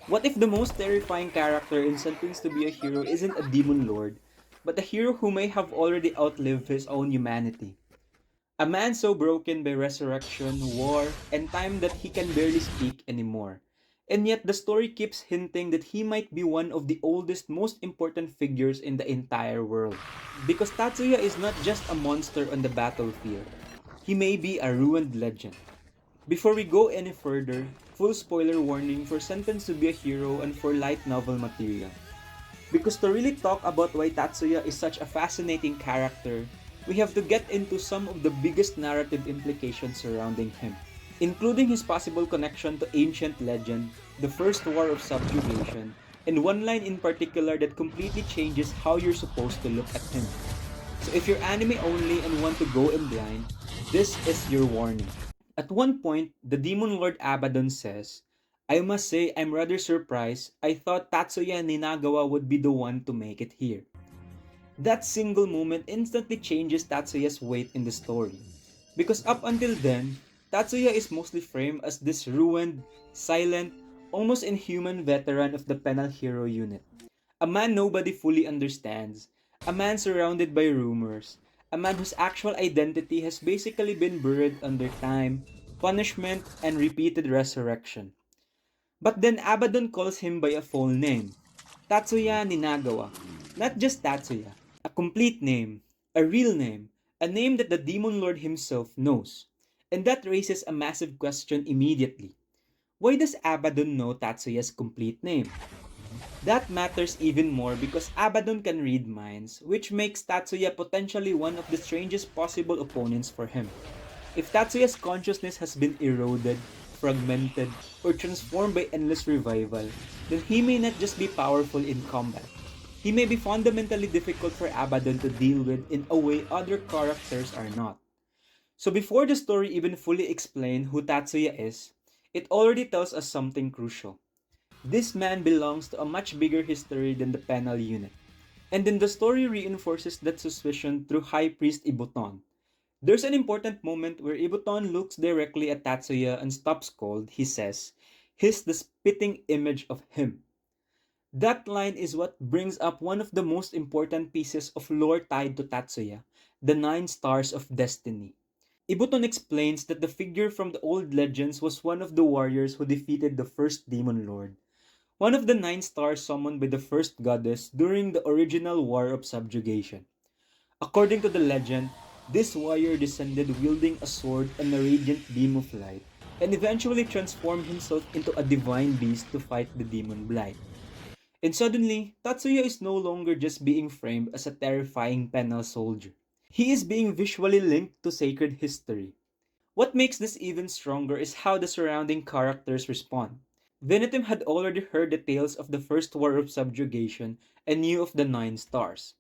What if the most terrifying character in Sentenced to be a Hero isn't a demon lord, but a hero who may have already outlived his own humanity? A man so broken by resurrection, war, and time that he can barely speak anymore. And yet the story keeps hinting that he might be one of the oldest, most important figures in the entire world. Because Tatsuya is not just a monster on the battlefield, he may be a ruined legend. Before we go any further, full spoiler warning for Sentenced to be a Hero and for light novel material. Because to really talk about why Tatsuya is such a fascinating character, we have to get into some of the biggest narrative implications surrounding him, including his possible connection to ancient legend, the First War of Subjugation, and one line in particular that completely changes how you're supposed to look at him. So if you're anime only and want to go in blind, this is your warning. At one point, the Demon Lord Abaddon says, "I must say I'm rather surprised. I thought Tatsuya Ninagawa would be the one to make it here." That single moment instantly changes Tatsuya's weight in the story. Because up until then, Tatsuya is mostly framed as this ruined, silent, almost inhuman veteran of the penal hero unit. A man nobody fully understands, a man surrounded by rumors, a man whose actual identity has basically been buried under time, punishment, and repeated resurrection. But then Abaddon calls him by a full name, Tatsuya Ninagawa. Not just Tatsuya, a complete name, a real name, a name that the Demon Lord himself knows. And that raises a massive question immediately. Why does Abaddon know Tatsuya's complete name? That matters even more because Abaddon can read minds, which makes Tatsuya potentially one of the strangest possible opponents for him. If Tatsuya's consciousness has been eroded, fragmented, or transformed by endless revival, then he may not just be powerful in combat. He may be fundamentally difficult for Abaddon to deal with in a way other characters are not. So before the story even fully explains who Tatsuya is, it already tells us something crucial. This man belongs to a much bigger history than the penal unit. And then the story reinforces that suspicion through High Priest Ibuton. There's an important moment where Ibuton looks directly at Tatsuya and stops cold. He says, "He's the spitting image of him." That line is what brings up one of the most important pieces of lore tied to Tatsuya, the Nine Stars of Destiny. Ibuton explains that the figure from the old legends was one of the warriors who defeated the first demon lord, one of the nine stars summoned by the first goddess during the original War of Subjugation. According to the legend, this warrior descended wielding a sword and a radiant beam of light, and eventually transformed himself into a divine beast to fight the demon Blight. And suddenly, Tatsuya is no longer just being framed as a terrifying penal soldier. He is being visually linked to sacred history. What makes this even stronger is how the surrounding characters respond. Venetim had already heard the tales of the First War of Subjugation and knew of the Nine Stars.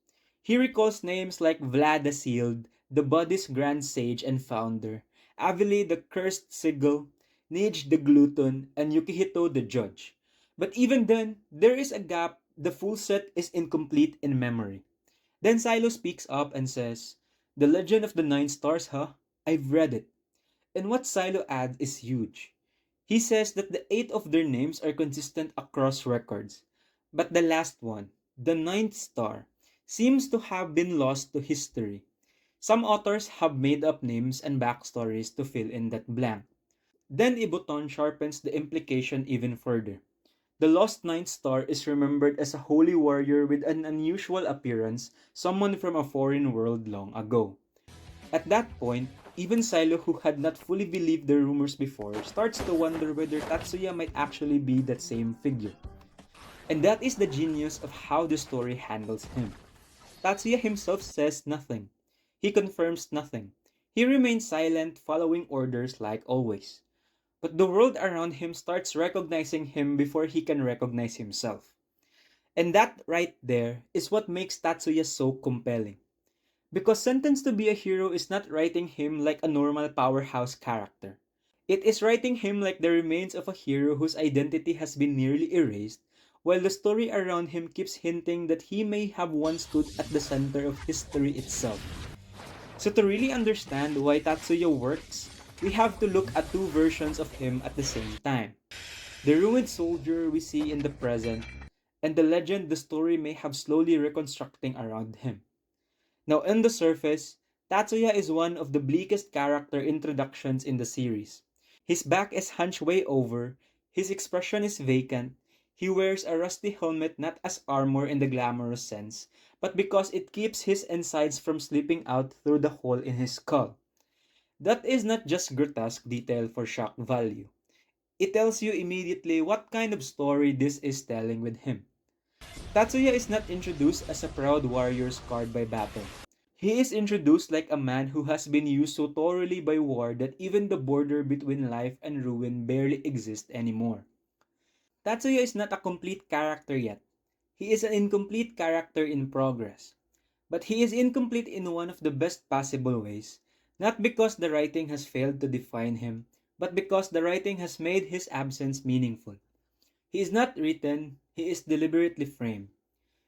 He recalls names like Vlad the Sealed, the body's grand sage and founder, Avili the Cursed Sigil, Nage the Glutton, and Yukihito the Judge. But even then, there is a gap. The full set is incomplete in memory. Then Silo speaks up and says, "The Legend of the Nine Stars, huh? I've read it." And what Silo adds is huge. He says that the eight of their names are consistent across records, but the last one, the ninth star, seems to have been lost to history. Some authors have made up names and backstories to fill in that blank. Then Ibuton sharpens the implication even further. The lost ninth star is remembered as a holy warrior with an unusual appearance, someone from a foreign world long ago. At that point, even Silo, who had not fully believed the rumors before, starts to wonder whether Tatsuya might actually be that same figure. And that is the genius of how the story handles him. Tatsuya himself says nothing. He confirms nothing. He remains silent, following orders like always. But the world around him starts recognizing him before he can recognize himself. And that right there is what makes Tatsuya so compelling. Because Sentenced to be a Hero is not writing him like a normal powerhouse character. It is writing him like the remains of a hero whose identity has been nearly erased, while the story around him keeps hinting that he may have once stood at the center of history itself. So to really understand why Tatsuya works, we have to look at two versions of him at the same time. The ruined soldier we see in the present, and the legend the story may have slowly reconstructing around him. Now, on the surface, Tatsuya is one of the bleakest character introductions in the series. His back is hunched way over, his expression is vacant, he wears a rusty helmet not as armor in the glamorous sense, but because it keeps his insides from slipping out through the hole in his skull. That is not just grotesque detail for shock value. It tells you immediately what kind of story this is telling with him. Tatsuya is not introduced as a proud warrior scarred by battle. He is introduced like a man who has been used so thoroughly by war that even the border between life and ruin barely exists anymore. Tatsuya is not a complete character yet. He is an incomplete character in progress. But he is incomplete in one of the best possible ways, not because the writing has failed to define him, but because the writing has made his absence meaningful. He is not written, he is deliberately framed.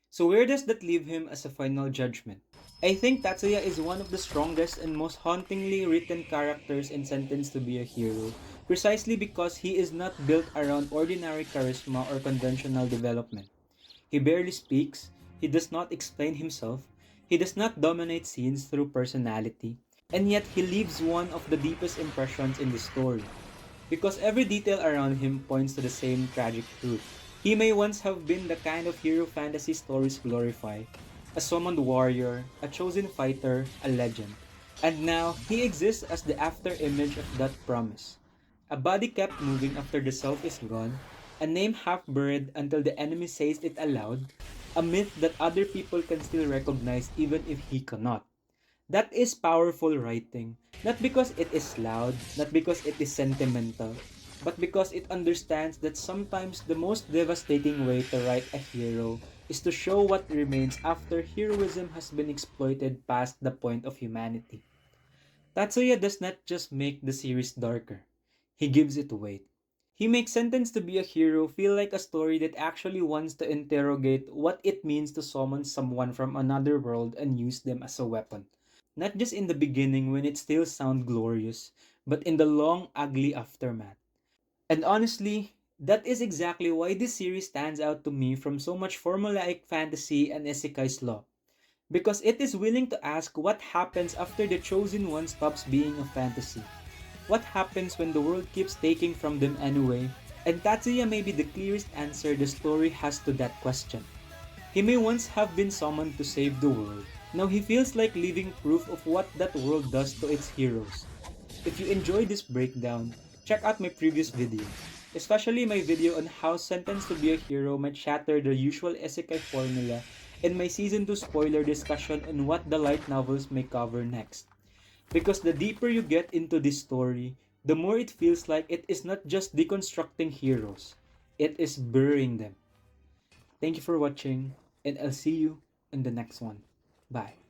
So where does that leave him as a final judgment? I think Tatsuya is one of the strongest and most hauntingly written characters in Sentenced to be a Hero, precisely because he is not built around ordinary charisma or conventional development. He barely speaks, he does not explain himself, he does not dominate scenes through personality, and yet he leaves one of the deepest impressions in the story, because every detail around him points to the same tragic truth. He may once have been the kind of hero fantasy stories glorify, a summoned warrior, a chosen fighter, a legend. And now, he exists as the after image of that promise. A body kept moving after the self is gone, a name half buried until the enemy says it aloud, a myth that other people can still recognize even if he cannot. That is powerful writing, not because it is loud, not because it is sentimental, but because it understands that sometimes the most devastating way to write a hero is to show what remains after heroism has been exploited past the point of humanity. Tatsuya does not just make the series darker, he gives it weight. He makes Sentenced to be a Hero feel like a story that actually wants to interrogate what it means to summon someone from another world and use them as a weapon. Not just in the beginning when it still sounds glorious, but in the long, ugly aftermath. And honestly, that is exactly why this series stands out to me from so much formulaic fantasy and isekai's law. Because it is willing to ask what happens after the chosen one stops being a fantasy. What happens when the world keeps taking from them anyway? And Tatsuya may be the clearest answer the story has to that question. He may once have been summoned to save the world. Now he feels like living proof of what that world does to its heroes. If you enjoyed this breakdown, check out my previous video, especially my video on how Sentenced to be a Hero might shatter the usual isekai formula and my season 2 spoiler discussion on what the light novels may cover next. Because the deeper you get into this story, the more it feels like it is not just deconstructing heroes, it is burying them. Thank you for watching, and I'll see you in the next one. Bye.